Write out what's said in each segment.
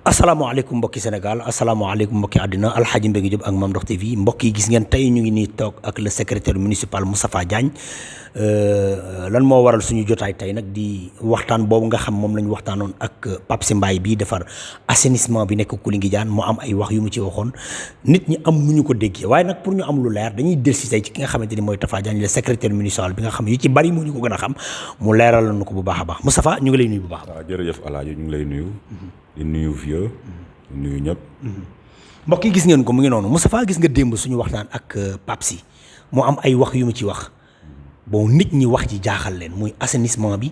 asalaamaaleykum mbokki Sénégal asalaamaaleykum mbokki àddina Alxaaji Mbengue Diop ak Mame Ndokh TV mbokk yi gis ngeen tey ñu ngi nii toog ak le secrétaire municipal Moustapha Diagne lan moo waral suñu jotaay tey nag di waxtaan boobu nga xam moom la ñu waxtaanoon ak Pape Sy Mbaye bii defar assainissement bi nekk Koulingidiane moo am ay wax yu mu ci waxoon nit ñi am nu ñu ko déggee waaye nag pour ñu am lu leer dañuy dellusi tey ci ki nga xamante ni mooy Tafa Diagne le secrétaire municipal bi nga xam yu ci bari moo ñu ko gën a xam mu leeral na ko bu baax a baax Moustapha ñu ngi lay nuyu bu baax. waaw jërëjëf Alaaji ñu ngi lay nuyu. di nuyu vieux. di nuyu ñëpp. mbokk yi gis ngeen ko mu ngi noonu Moustapha gis nga démb suñu waxtaan ak Pape Sy moo am ay wax yu mu ci wax bon nit ñi wax ji jaaxal leen muy assainissement bi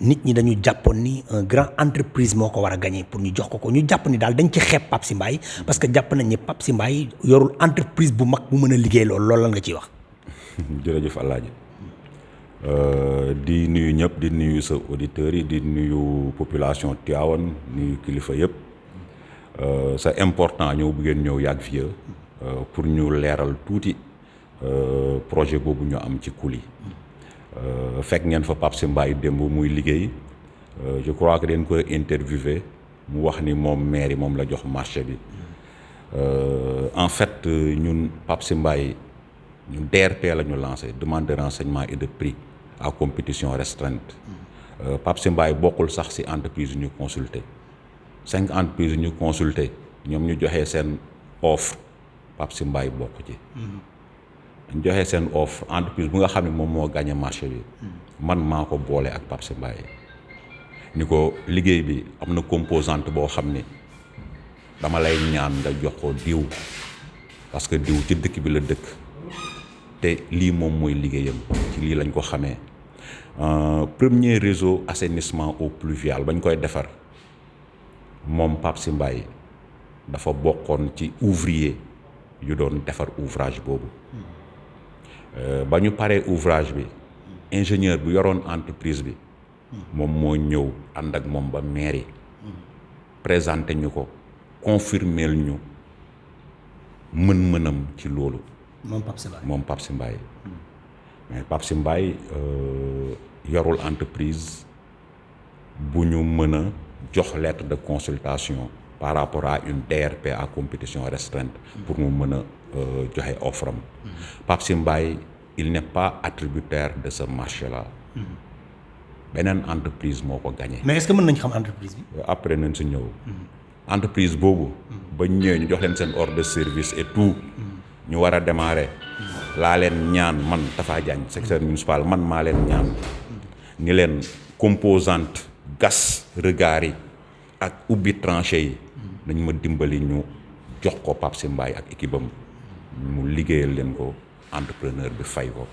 nit ñi dañu jàppoon ni un grand entreprise moo ko war a gagné pour ñu jox ko ñu jàpp ni daal dañ ci xeeb Pape Sy Mbaye parce que jàpp nañ ni Pape Sy Mbaye yorul entreprise bu mag bu mën a liggéey loolu lan nga ciy wax. jërëjëf Alaaji di nuyu ñëpp di nuyu sa auditeurs yi di nuyu population Tivaouane nuyu kilifa yëpp c'est important ñëw yàgg vieux pour ñu leeral tuuti projet boobu ñu am ci Kouly fekk ngeen fa Pape Sy Mbaye démb muy liggéey je crois que dañ ko interviewé mu wax ni moom maire yi moom la jox marché bi en fait ñun Pape Sy Mbaye ñun DRP la ñu lancé demande de renseignement et de prix à compétition restreinte Pape Sy Mbaye bokkul sax ci entreprise yu ñu consulté 5 entreprises yu ñu consulté ñoom ñu joxee seen offre Pape Sy Mbaye bokk ci ñu joxee seen offre entreprise bu nga xam ne moom moo gagné marché bi man maa ko boole ak Pape Sy Mbaye ni ko liggéey bi am na composante boo xam ne dama lay ñaan nga jox ko diw parce que diw ci dëkk bi la dëkk te lii moom mooy liggéeyam ci lii lañ ko xamee premier réseau assainissement eau pluviale bañ koy defar moom Pape Sy Mbaye dafa bokkoon ci ouvrier yu doon defar ouvrage boobu ba ñu paree ouvrage bi ingénieur bu yoroon entreprise bi moom moo ñëw ànd ak moom ba mairie présenté ñu ko confirmeel ñu mën-mënam ci loolu moom Pape Sy Mbaye mais Pape Sy Mbaye yorul entreprise bu ñu mën a jox lettre de consultation par rapport à une DRP à compétition restreinte pour mu mën a joxe offre am Pape Sy Mbaye il n'est pas attributaire de ce marché là beneen entreprise moo ko gagné. mais est-ce que mën nañ xam entreprise bi. après nañ si ñëw. entreprise boobu. ba ñëwee ñu jox leen seen ordre de service et tout. ñu war a démarrer. laa leen ñaan man Tafa Diagne secrétaire municipal man maa leen ñaan. ni leen composante gas regard yi ak ubbi tranchée yi. nañ ma dimbali ñu jox ko Pape Sy Mbaye ak équipe am mu liggéeyal leen ko entrepreneur bi fay ko.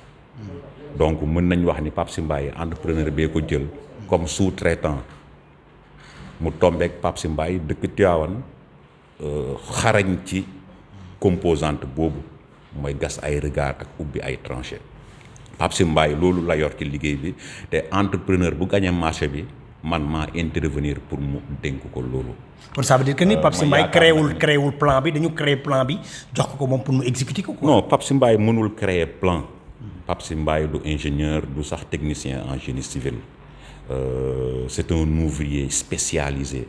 donc mën nañ wax ni Pape Sy Mbaye entrepreneur bee ko jël comme sous-traitant mu tombeek Pape Sy Mbaye dëkk Tivaouane xarañ ci composante boobu mooy gas ay regard ak ubbi ay tranchées Pape Sy Mbaye loolu la yor ci liggéey bi te entrepreneur bu gagné marché bi man maa intervenir pour mu dénk ko loolu. kon ça veut dire que ni Pape Sy Mbaye créewul plan bi dañu créer plan bi jox ko moom pour mu exécuter ko quoi. non Pape Sy Mbaye mënul créer plan. Pape Sy Mbaye du ingénieur du sax technicien en génie civil c'est un ouvrier spécialisé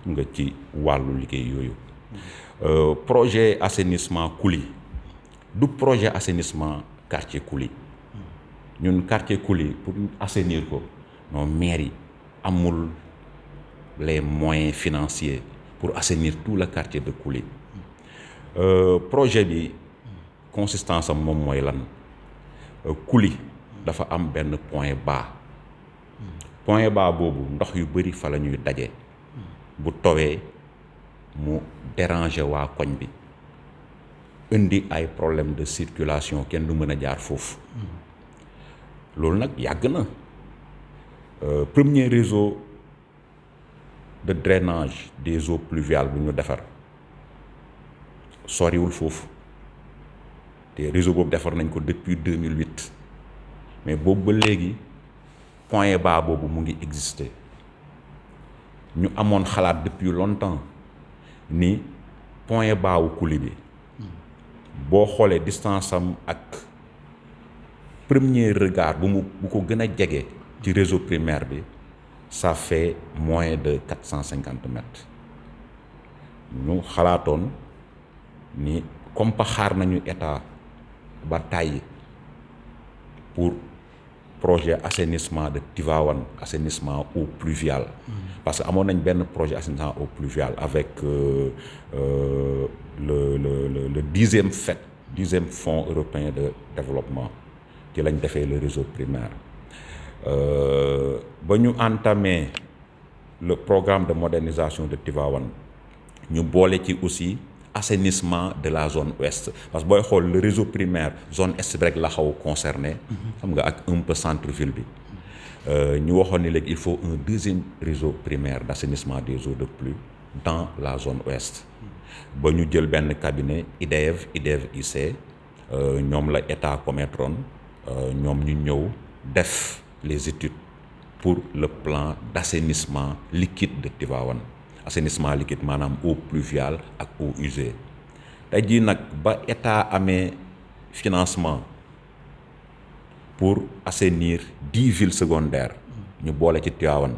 nga ci wàllu liggéey yooyu projet assainissement Kouly du projet assainissement quartier Kouly ñun quartier Kouly pour assainir ko non maire yi amul les moyens financiers pour assainir tout le quartier de Kouly projet bi consistance am moom mooy lan Kouly dafa am benn point bas boobu ndox yu bëri fa la ñuy daje bu towee mu déranger waa koñ bi indi ay problème de circulation kenn du mën a jaar foofu loolu nag yàgg na premier réseau de drainage des eaux pluviales bu ñu defar soriwul foofu te réseau boobu defar nañ ko depuis 2008 mais boobu ba léegi point bas boobu mu ngi exister ñu amoon xalaat depuis longtemps ni point bas wu Kouly bi boo xoolee distance am ak premier regard bu ko gën a jege ci réseau primaire bi ça fait moins de 450 mètres ñu xalaatoon ni comme pa xaar nañu état ba tàyyi pour projet assainissement de Tivaouane, assainissement eau pluviale. Parce que amoon nañ benn projet assainissement eau pluviale avec le 10e fonds européen de développement ci lañ defee le réseau primaire. Ba ñu entamé le programme de modernisation de Tivaouane ñu boole ci aussi assainissement de la zone ouest parce que booy xool le réseau primaire zone est bi rek la xaw concerné xam nga ak un peu centre-ville bi ñu waxoon ni léegi il faut un 2e réseau primaire d'assainissement des eaux de pluie dans la zone ouest ba ñu jël benn cabinet IDEV-IC ñoom la état commettroon ñoom ñu ñëw def les études pour le plan d'assainissement liquide de Tivaouane assainissement liquide maanaam eau pluviale ak eau usée tey jii nag ba état amee financement pour assainir 10 villes secondaires ñu boole ci Tivaouane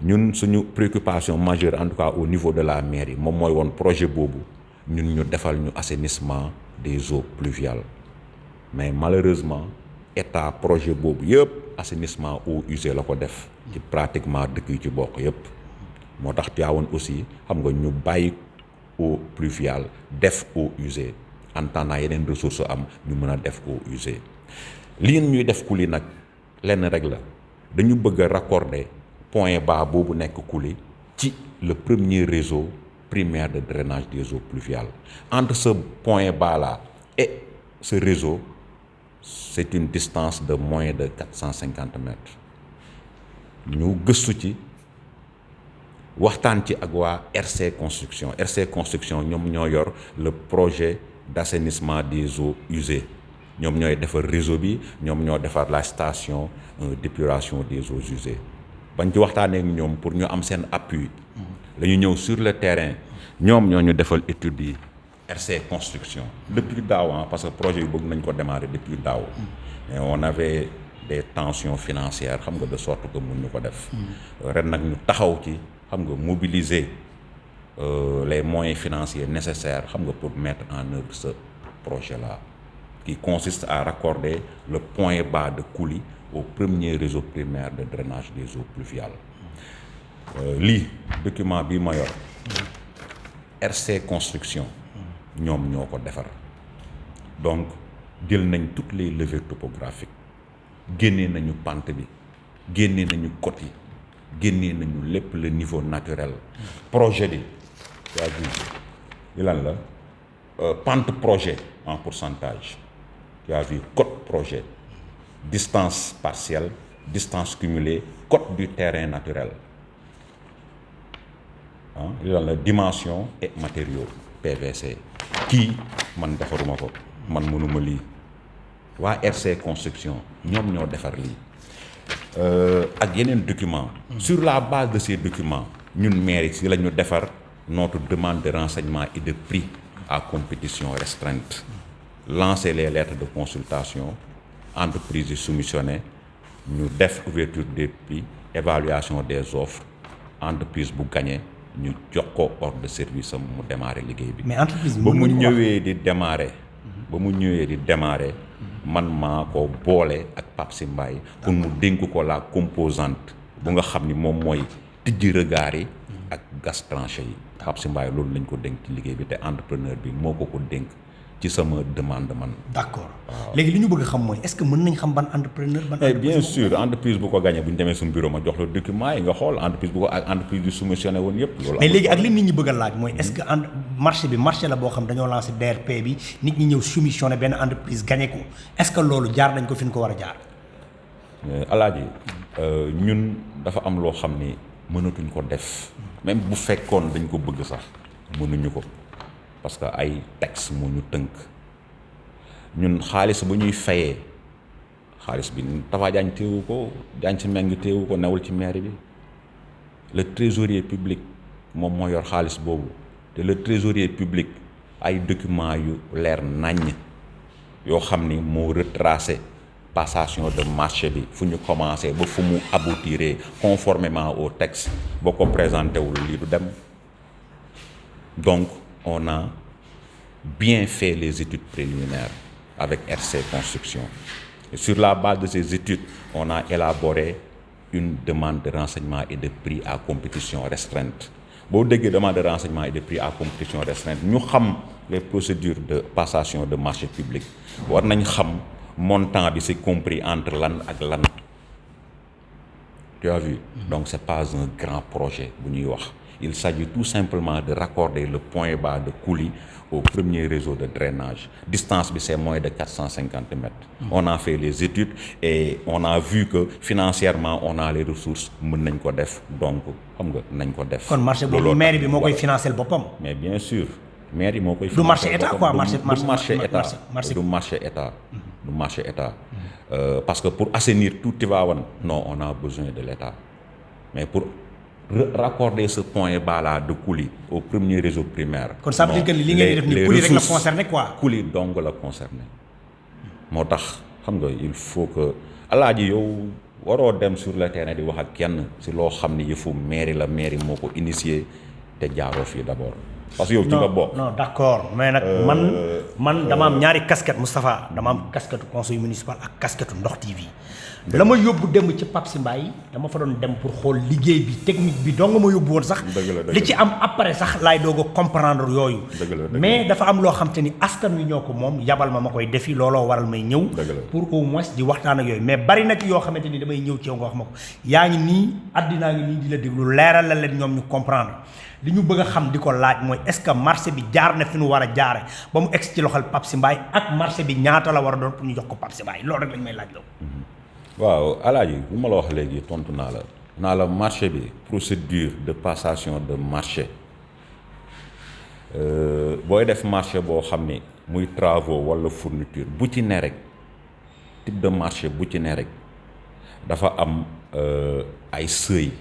ñun suñu préoccupation majeure en tout cas au niveau de la mairie moom mooy woon projet boobu ñun ñu defal ñu assainissement des eaux pluviales mais malheureusement état projet boobu yëpp assainissement eau usée la ko def ci pratiquement dëkk yi ci bokk yëpp moo tax Tivaouane aussi xam nga ñu bàyyi eau pluviale def eau usée en attendant yeneen ressources am ñu mën a def eau usée lii ñuy def Kouly nag lenn rek la dañu bëgg a raccorder point bas boobu nekk Kouly ci le premier réseau primaire de drainage des eaux pluviales entre ce point bas là et ce réseau c'est une distance de moins de 450 mètres ñu gëstu ci waxtaan ci ak waa RC Construction ñoom ñoo yor le projet d'assainissement des eaux usées ñoom ñooy defar réseau bi ñoom ñoo defar la station d'épuration des eaux usées bañ ci waxtaanee ak ñoom pour ñu am seen appui la ñu ñëw sur le terrain ñoom ñoo ñu defal étude yi RC Construction depuis daaw parce que projet yu bëgg nañ ko démarrer depuis daaw mais on avait des tensions financières xam nga de sorte que mun ñu ko def ren nag ñu taxaw ci xam nga mobiliser les moyens financiers nécessaires xam nga pour mettre en œuvre ce projet-là qui consiste à raccorder le point bas de Kouly au premier réseau primaire de drainage des eaux pluviales lii document bi ma yor RC Construction ñoom ñoo ko defar donc jël nañ toutes les levées topographiques génnee nañu pente bi génnee nañu côte yi génnee nañu lépp le niveau naturel projet bi yaa vu lan la pente projet en pourcentage yaa vu côte projet distance partielle distance cumulée côte du terrain naturel lan la dimension et matériaux PVC kii man defaruma ko man mënuma lii waa RC Construction ñoom ñoo defar lii ak yeneen documents sur la base de ces documents ñun mairie si la ñu defar notre demande de renseignement et de prix à compétition restreinte lancer les lettres de consultation entreprises yi soumissionné ñu def ouverture des prix évaluation des offres entreprise bu gagné ñu jox ko ordre de service am mu démarrer liggéey bi. mais entreprise bi ba mu ñëwee di démarrer. man maa ko boole ak Pape Simbaye pour mu dénk ko la composante bu nga xam ni moom mooy tijji regard yi ak gas tranché yi Pape Simbaye loolu lañ ko dénk ci liggéey bi te entrepreneur bi moo ko dénk ci sama demande man. d'accord léegi li ñu bëgg a xam mooy est-ce que mën nañ xam ban entrepreneur. bien sûr entreprise bu ko gagné bu ñu demee suñu bureau ma jox la document yi nga xool entreprise bu ko ak entreprise bi soumissionné woon yëpp. loolu mais léegi ak li nit ñi bëgg a laaj mooy est-ce que marché la boo xam dañoo lancé DRP bi nit ñi ñëw soumissionné benn entreprise gagné ko est-ce que loolu jaar nañ ko fi ñu ko war a jaar. alaaji ñun dafa am loo xam ni mënatuñ ko def même bu fekkoon dañ ko bëgg sax mënuñu ko. parce que ay texte moo ñu tënk ñun xaalis bu ñuy fayee xaalis bi Tafa Diagne téewu ko Diagne si meng téewu ko newul ci mairie bi le trésorier public moom moo yor xaalis boobu te le trésorier public ay documents yu leer naññ yoo xam ni moo retracé passation de marché bi fu ñu commencé ba fu mu aboutir conformément au texte boo ko présenté wul lii du dem donc on a bien fait les études préliminaires avec RC Construction. Et sur la base de ces études, on a élaboré une demande de renseignement et de prix à compétition restreinte. Boo déggee demande de renseignement et de prix à compétition restreinte ñu xam les procédures de passation de marché public war nañ xam montant bi c'est compris entre lan ak lan. Tu as vu? Donc c'est pas un grand projet bu ñuy wax. Il s'agit tout simplement de raccorder le point bas de Kouly au premier réseau de drainage. Distance bi c'est moins de 450 mètres. On a fait les études et on a vu que financièrement on a les ressources mën nañ ko def donc xam nga nañ ko def. kon marché boobu mairie bi moo koy financer boppam. Mais bien sûr mairie moo koy. du marché état quoi marché du marché état. Du marché état. Parce que pour assainir tout Tivaouane non on a besoin de l'état mais pour raccorder ce point bas là de Kouly au premier réseau primaire. kon ça veut dire que li ngeen di def ni Kouly rek la concerné quoi. Kouly dong la concerné moo tax xam nga il faut que alaaji yow waroo dem sur le terrain di wax ak kenn si loo xam ni yëfu mairie la mairie moo ko initié te jaaroo fii d'abord. parce que yow ci nga bokk. non d'accord mais nag man dama am ñaari casquette Moustapha dama am casquette conseil municipal ak casquette Ndox TV. la ma yóbbu dem ci Pape Sy Mbaye dama fa doon dem pour xool liggéey bi technique bi dong ma yóbbu woon sax. li ci am après sax laay doog a comprendre yooyu. mais dafa am loo xam te ni askan wi ñoo ko moom yabal ma koy defi looloo waral may ñëw. pour au moins di waxtaan ak yooyu mais bari na ci yoo xamante ni damay ñëw ci yow nga wax ma ko yaa ngi nii addinaa ngi nii di la déglu leeral la leen ñoom ñu comprendre. li ñu bëgg a xam di ko laaj mooy est-ce que marché bi jaar na fi ñu war a jaare ba mu egg ci loxol Pape Sy Mbaye ak marché bi ñaata la war a doon pour ñu jox ko Pape Sy Mbaye loolu rek lañ may laaj loolu. waaw alaaji bu ma la wax léegi tontu naa la marché bi procédure de passation de marché booy def marché boo xam ni muy travaux walla fourniture bu ci ne rek type de marché bu ci ne rek dafa am ay seuil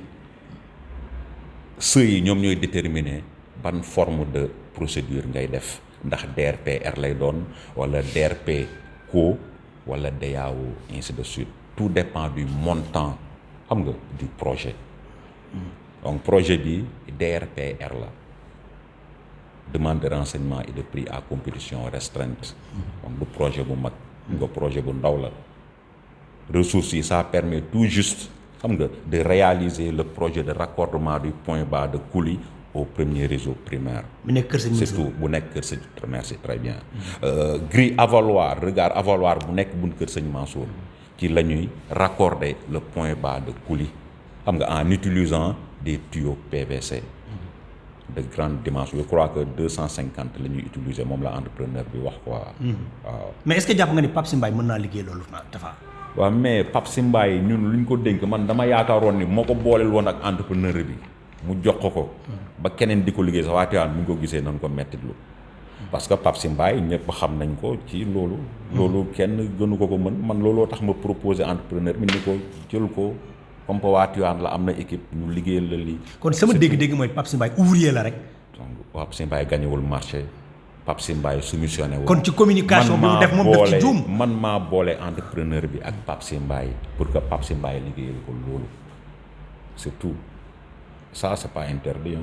yi ñoom ñooy déterminer ban forme de procédure ngay def ndax DRPR lay doon walla DRP co walla DAO ainsi de suite tout dépend du montant xam nga du projet donc projet bi DRPR la demande de renseignement et de prix à compétition restreinte donc du projet bu mag nga projet bu ndaw la ressources yi ça permet tout juste xam nga de réaliser le projet de raccordement du point bas de Kouly au premier réseau primaire. bu nekk Kër Sëñ Mansour c'est tout bu nekk Kër Sëñ merci très bien. grille avaloir regard avaloir bu nekk bunt Kër Sëñ Mansour ci la ñuy raccorder le point bas de Kouly xam nga en utilisant des tuyaux PVC de grande dimension je crois que 250 la ñuy utiliser moom la entrepreneur bi wax quoi. waaw mais est-ce que jàpp nga ni Pape Sy Mbaye mën naa liggéey loolu dafa. waaw mais Pape Sy Mbaye ñun lu ñu ko dénk man dama yaakaaroon ni moo ko booleel woon ak entrepreneur bi mu jox ko ba keneen di ko liggéey sax waa Tivaouane bu ñu ko gisee nañ ko mettitlu parce que Pape Sy Mbaye ñëpp xam nañ ko ci loolu. loolu kenn gënu ko mën man looloo tax ma proposer entrepreneur bi ni ko jël ko comme que waa Tivaouane la am na équipe ñu liggéeyal la lii. kon sama dégg-dégg mooy Pape Sy Mbaye ouvrier la rek. donc Pape Sy Mbaye gañewul marché. Pape Sy Mbaye soumissionné wu. kon ci communication bi mu def moom def ci juum man maa boole entrepreneur bi ak Pape Sy Mbaye pour que Pape Sy Mbaye liggéeyal ko loolu c'est tout ça c'est pas interdit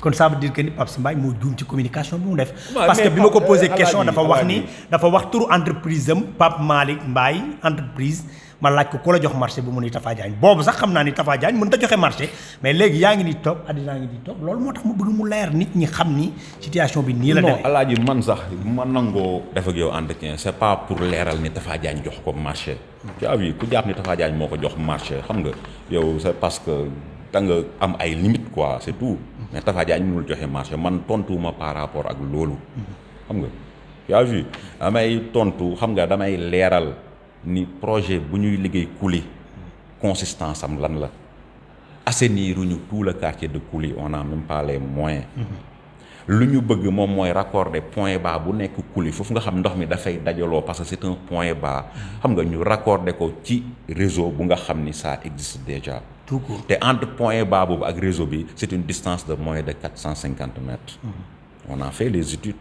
kon ça veut dire que ni Pape Sy Mbaye moo juum ci communication bi mu def. parce que bi ma ko posé question dafa wax turu entreprise am Pape Malick Mbaye entreprise ma laaj ko la jox marché bi mu ni Tafa Diagne boobu sax xam naa ni Tafa Diagne mën ta joxe marché mais léegi yaa ngi ni toog addinaa ngi di toog loolu moo tax ma bëgg mu leer nit ñi xam ni situation bi nii la demee. non alaaji man sax ma nangoo def ak yow entretien c'est pas pour leeral ni Tafa Diagne jox ko marché. tu as vu ku jàpp ni Tafa Diagne moo ko jox marché xam nga yow c'est parce que da nga am ay limites quoi c'est tout mais Tafa Diagne mënul joxe marché man tontuwuma par rapport ak loolu. xam nga tu as vu damay tontu xam nga damay leeral. ni projet bu ñuy liggéey Kouly consistance am lan la assainiruñu tout le quartier de Kouly on n'a même pas les moyens lu ñu bëgg moom mooy raccorder point bas bu nekk Kouly foofu nga xam ndox mi dafay dajaloo parce que c'est un point bas xam nga ñu raccorder ko ci réseau bu nga xam ni ça existe déjà tout court te entre point bas boobu ak réseau bi c'est une distance de moins de 450 mètres on a fait les études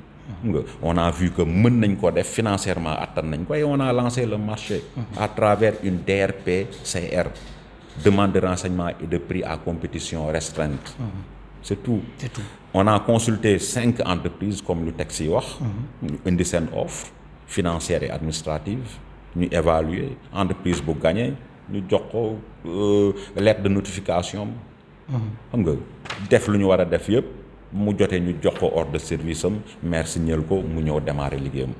On a vu que mën nañ ko def financièrement attan nañ ko et on a lancé le marché à travers une DRP-CR, demande de renseignement et de prix à compétition restreinte. C'est tout. On a consulté 5 entreprises comme lu texte yi wax. ñu indi seen offre financière et administrative, ñu évaluer entreprise bu gagné ñu jox ko lettre de notification. xam nga def lu ñu war a def yëpp mu jotee ñu jox ko ordre de service am maire signal ko mu ñëw démarrer liggéeyam.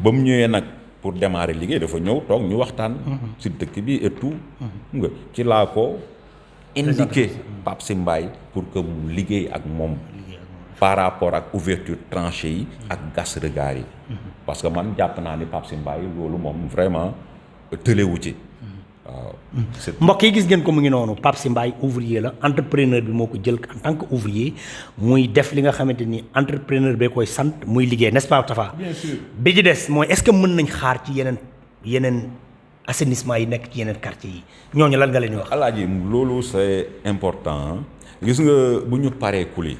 ba mu ñëwee nag pour démarrer liggéey dafa ñëw toog ñu waxtaan. ci dëkk bi et tout. xam nga ci laa ko indiqué Pape Sy Mbaye pour que mu liggéey ak moom par rapport ak ouverture tranchée yi ak gas regard yi. parce que man jàpp naa ni Pape Sy Mbaye loolu moom vraiment tëlewu ci. waaw mbokk yi gis ngeen ko mu ngi noonu Pape Sy Mbaye ouvrier la entrepreneur bi moo ko jël en tant que ouvrier muy def li nga xamante ni entrepreneur bee koy sant muy liggéey n'est-ce pas Tafa. bien sûr bi ci des mooy est-ce que mën nañ xaar ci yeneen assainissement yi nekk ci yeneen quartier yi ñooñu lan nga leen di wax. Alaaji loolu c'est important gis nga bu ñu paree Kuli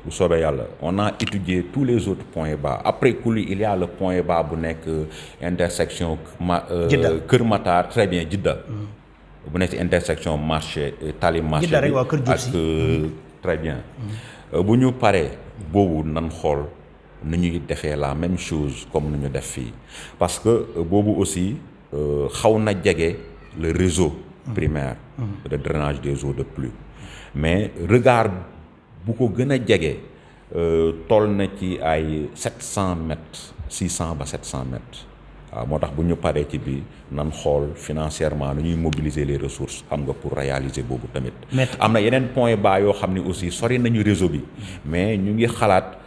bu soobee yàlla on a étudié tous les autres points bas après Kuli il y a le point bas bu nekk intersection Kër Matar très bien Jidda bu nekk intersection marché tali marché Jidda rek waa Kër Diop ak très bien bu ñu paree boobu nan xool nu ñuy defee la même chose comme nu ñu def fii parce que boobu aussi xaw na jege le réseau primaire de drainage des eaux de pluie mais regard bu ko gën a jege toll na ci ay 700 mètres 600 ba 700 mètres waaw moo tax bu ñu paree ci bi nan xool financièrement nu ñuy mobiliser les ressources xam nga pour réaliser boobu tamit. am na yeneen point bas yoo xam ne aussi sori nañu réseau bi mais ñu ngi xalaat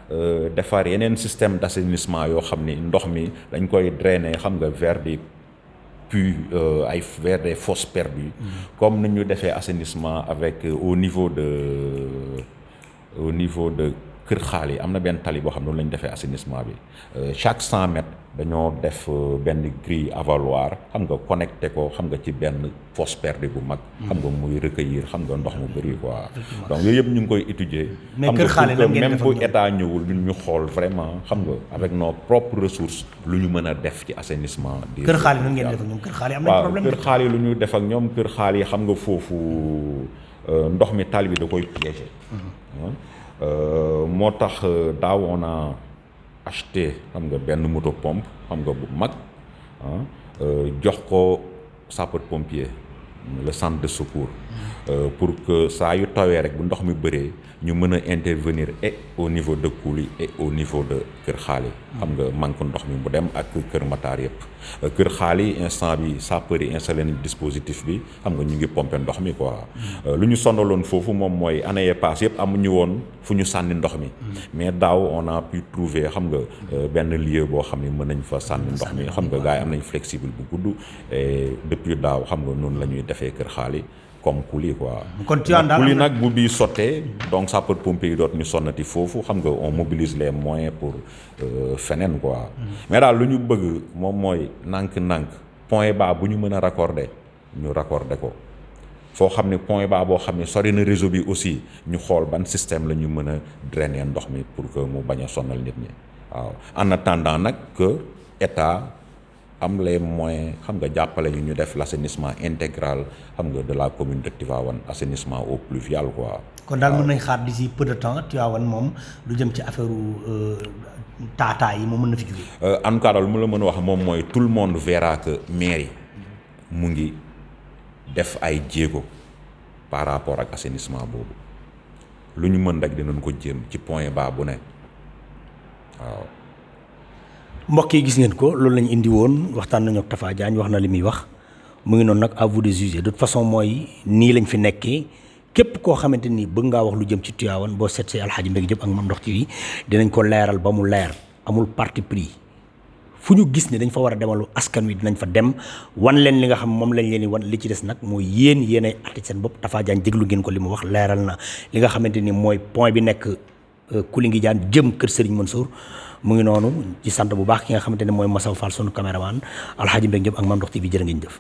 defar yeneen système d'assainissement yoo xam ni ndox mi dañ koy drainer xam nga vers des puits vers des fosses perdues comme ni ñu defee assainissement avec au niveau de Kër Xaali am na benn tali boo xam ne noonu la ñu defee assainissement bi chaque 100 mètres dañoo def benn grille avaloir xam nga connecté ko xam nga ci benn fosse perdue bu mag. xam nga muy recueillir xam nga ndox mu bëri quoi. donc yooyu yëpp ñu ngi koy étudier. mais Kër Xaali lan ngeen même bu état ñëwul ñun ñu xool vraiment xam nga avec nos propres ressources lu ñu mën a def ci assainissement. Kër Xaali nan ngeen def ak ñoom Kër Xaali am na problème. waaw Kër Xaali lu ñu def ak ñoom Kër Xaali xam nga foofu ndox mi tali bi da koy piégé. moo tax daaw on a acheté xam nga benn moto pompe xam nga bu mag jox ko sapeur pompier le centre de secours pour que saa yu tawee rek bu ndox mi bëree ñu mën a intervenir et au niveau de Kuli et au niveau de Kër Xaali xam nga manque ndox mi mu dem ak Kër Matar yëpp Kër Xaali instant bi sapeur yi installé nañ dispositif bi xam nga ñu ngi pomper ndox mi quoi lu ñu sonaloon foofu moom mooy année yee passe yëpp amuñu woon fu ñu sànni ndox mi mais daaw on a pu trouver xam nga benn lieu boo xam ne mën nañ fa sànni ndox mi xam nga gars yi am nañ flexible bu gudd et depuis daaw xam nga noonu la ñuy defee Kër Xaali comme Kuli quoi. kon Kuli nag bu bii sottee donc sapeur pompier yi doot ñu sonnati foofu xam nga on mobilise les moyens pour feneen quoi. mais daal lu ñu bëgg moom mooy nànk-nànk point bas bu ñu mën a raccorder ñu raccorder ko foo xam ne point bas boo xam ne sori na réseau bi aussi ñu xool ban système la ñu mën a drainer ndox mi pour que mu bañ a sonnal nit ñi waaw en attendant nag que état. am les moyens xam nga jàppale ñu def l'assainissement intégral xam nga de la commune de Tivaouane assainissement eau pluviale quoi. kon daal mën nañ xaar d'ici peu de temps Tivaouane moom lu jëm ci affaire taataa yi moom mën na fi jógee. en tout cas daal mu la mën a wax moom mooy tout le monde verra que mairie mu ngi def ay jéego par rapport ak assainissement boobu lu ñu mën rek dinañ ko jéem ci point bas bu ne waaw. mbokk yi gis ngeen ko loolu lañu indi woon waxtaan nañu ak Tafa Diagne wax na li muy wax mu ngi noonu nag à vous de juger de toute façon mooy nii lañ fi nekkee képp koo xamante ni bëgg ngaa wax lu jëm ci Tivaouane boo seet see Alxaaji Mbégi Diop ak Mame Ndokh TV dinañ ko leeral ba mu leer amul parti pris fu ñu gis ne dañ fa war a demalu askan wi dinañ fa dem wan leen li nga xam moom lañ leen di wan li ci des nag mooy yéen ay atti seen bopp Tafa Diagne déglu ngeen ko li mu wax leeral na li nga xamante ni mooy point bi nekk Koulingi Diane jëm kër Serigne Mansour mu ngi noonu ci sant bu baax ki nga xamante ne mooy Massaw Fall sunu caméraman Alxaaji Mbégi Diop ak Mame Ndokh TV jërë ngeen jëf.